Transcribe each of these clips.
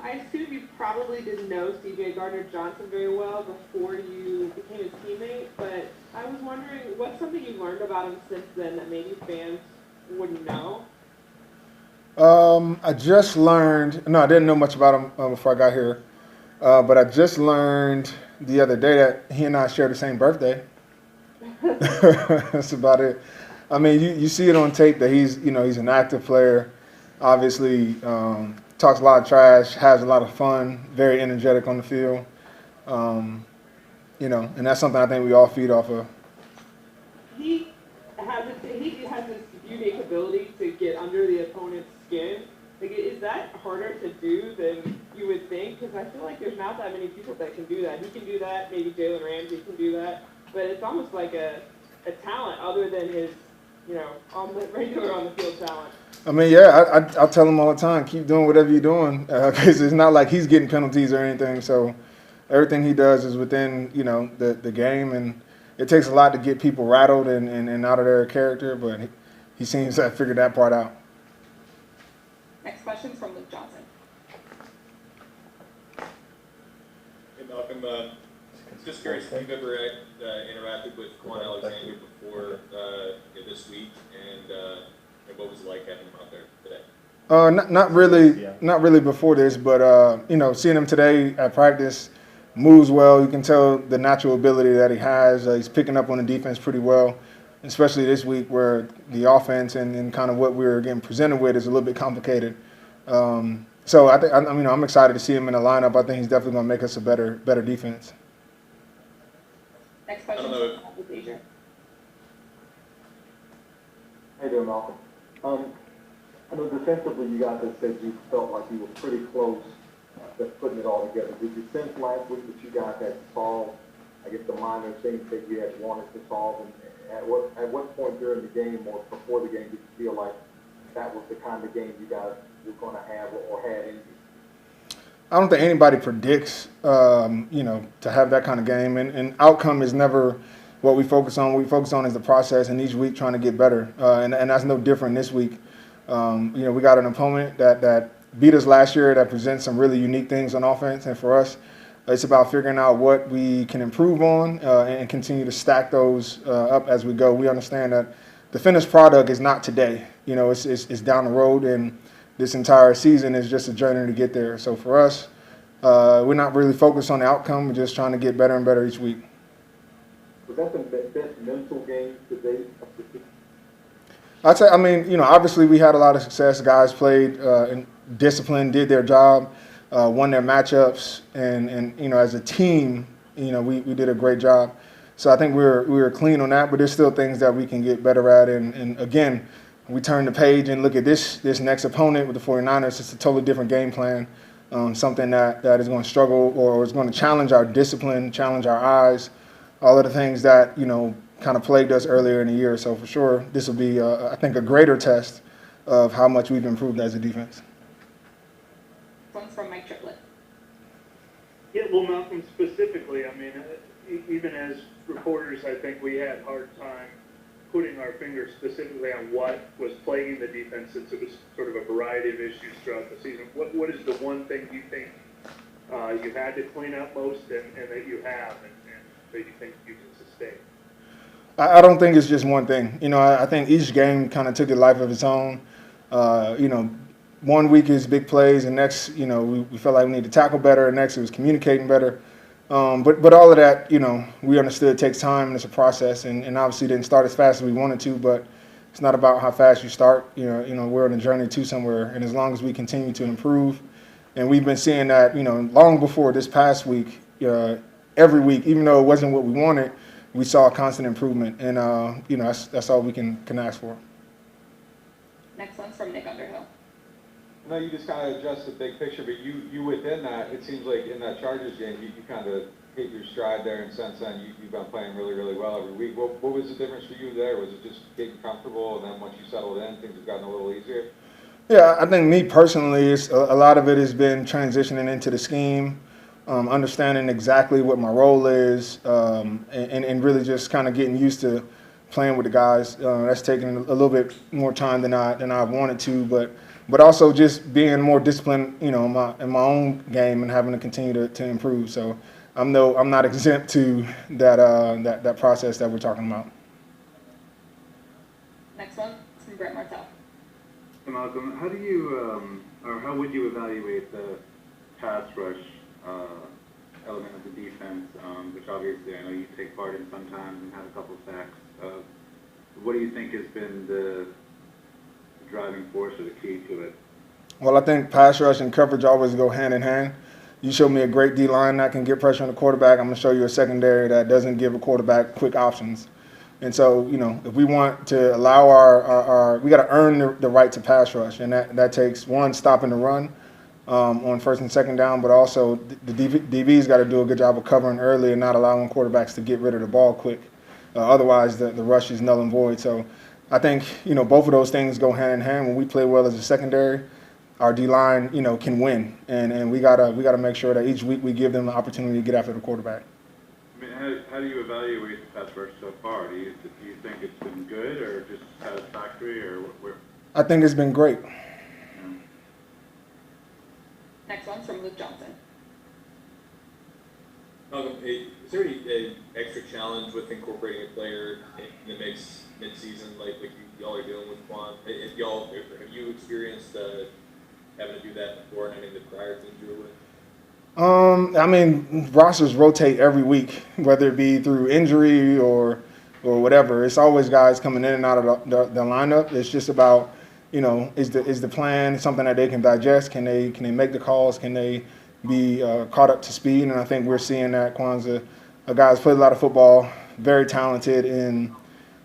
I assume you probably didn't know C.J. Gardner-Johnson very well before you became his teammate, but I was wondering, what's something you've learned about him since then that maybe fans wouldn't know? I just learned. No, I didn't know much about him before I got here, but I just learned the other day that he and I share the same birthday. That's about it. I mean, you see it on tape that he's an active player. Obviously, talks a lot of trash, has a lot of fun, very energetic on the field. Um, and that's something I think we all feed off of. He has this unique ability to get under the opponent's skin. Like, is that harder to do than you would think? Because I feel like there's not that many people that can do that. He can do that. Maybe Jalen Ramsey can do that. But it's almost like a talent other than his, on the regular on the field talent. I mean, yeah, I tell him all the time, keep doing whatever you're doing, because it's not like he's getting penalties or anything. So everything he does is within, the game, and it takes a lot to get people rattled and out of their character, but he seems to have figured that part out. Next question from Luke Johnson. Hey, Malcolm, just curious if you've ever interacted with Quan Alexander before this week, and what was it like having him out there today? Not really before this, but seeing him today at practice, moves well. You can tell the natural ability that he has. He's picking up on the defense pretty well, especially this week where the offense and kind of what we're getting presented with is a little bit complicated. So I think I'm excited to see him in the lineup. I think he's definitely going to make us a better defense. Next question. Hey there, Malcolm. I know defensively you guys have said you felt like you were pretty close to putting it all together. Did you sense last week that you guys had solved, I guess, the minor things that you had wanted to solve? And at what point during the game or before the game did you feel like that was the kind of game you guys were going to have or had in you? I don't think anybody predicts, to have that kind of game. And outcome is never what we focus on. What we focus on is the process, and each week trying to get better. And that's no different this week. We got an opponent that beat us last year that presents some really unique things on offense. And for us, it's about figuring out what we can improve on and continue to stack those up as we go. We understand that the finished product is not today. It's down the road, and this entire season is just a journey to get there. So for us, we're not really focused on the outcome. We're just trying to get better and better each week. Was that the best mental game today? I'd say, obviously we had a lot of success. Guys played in discipline, did their job, won their matchups, and as a team, we did a great job. So I think we were clean on that, but there's still things that we can get better at. And again, we turn the page and look at this next opponent with the 49ers. It's a totally different game plan, something that is going to struggle or is going to challenge our discipline, challenge our eyes, all of the things that, kind of plagued us earlier in the year. So for sure, this will be, I think, a greater test of how much we've improved as a defense. One's from Mike Triplett. Yeah, well, Malcolm, specifically, even as reporters, I think we had a hard time putting our finger specifically on what was plaguing the defense, since it was sort of a variety of issues throughout the season. What is the one thing you think you had to clean up most and that you have and that you think you can sustain? I don't think it's just one thing. I think each game kind of took a life of its own. 1 week is big plays, and next, we felt like we need to tackle better. And next, it was communicating better. But all of that, we understood it takes time and it's a process. And obviously didn't start as fast as we wanted to, but it's not about how fast you start. We're on a journey to somewhere. And as long as we continue to improve, and we've been seeing that, long before this past week, every week, even though it wasn't what we wanted, we saw a constant improvement, and that's all we can ask for. Next one's from Nick Underhill. I know you just kind of addressed the big picture, but you within that, it seems like in that Chargers game, you kind of hit your stride there, and since then you've been playing really, really well every week. What was the difference for you there? Was it just getting comfortable, and then once you settled in, things have gotten a little easier? Yeah, I think me personally, a lot of it has been transitioning into the scheme. Understanding exactly what my role is, and really just kind of getting used to playing with the guys. That's taken a little bit more time than I wanted to, but but also just being more disciplined, you know, in my own game and having to continue to improve. So I'm not exempt to that process that we're talking about. Next one is from Brett Martell. Hey Malcolm, how do you, or how would you evaluate the pass rush element of the defense, which obviously I know you take part in sometimes and have a couple sacks. What do you think has been the driving force or the key to it? Well, I think pass rush and coverage always go hand in hand. You show me a great D-line that can get pressure on the quarterback, I'm going to show you a secondary that doesn't give a quarterback quick options. And so, you know, if we want to allow our we got to earn the right to pass rush, and that takes, one, stopping the run on first and second down, but also the DB's got to do a good job of covering early and not allowing quarterbacks to get rid of the ball quick. Otherwise, the rush is null and void. So I think, you know, both of those things go hand in hand. When we play well as a secondary, our D-line, you know, can win. And we gotta make sure that each week we give them the opportunity to get after the quarterback. I mean, how do you evaluate the pass rush so far? Do you think it's been good or just satisfactory, or where? I think it's been great. Next one's from Luke Johnson. Malcolm, is there any extra challenge with incorporating a player in the mix mid-season, like y'all are dealing with Quan? Have you experienced having to do that before and any of the prior teams you were with? I mean, rosters rotate every week, whether it be through injury or whatever. It's always guys coming in and out of the lineup. It's just about, you know, is the plan something that they can digest? Can they make the calls? Can they be caught up to speed? And I think we're seeing that Quan's a guy who's played a lot of football, very talented, and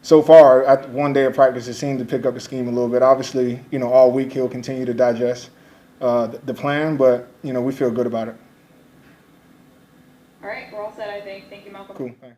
so far, at one day of practice, it seemed to pick up the scheme a little bit. Obviously, you know, all week he'll continue to digest the plan, but, you know, we feel good about it. All right, we're all set, I think. Thank you, Malcolm. Cool. Thanks.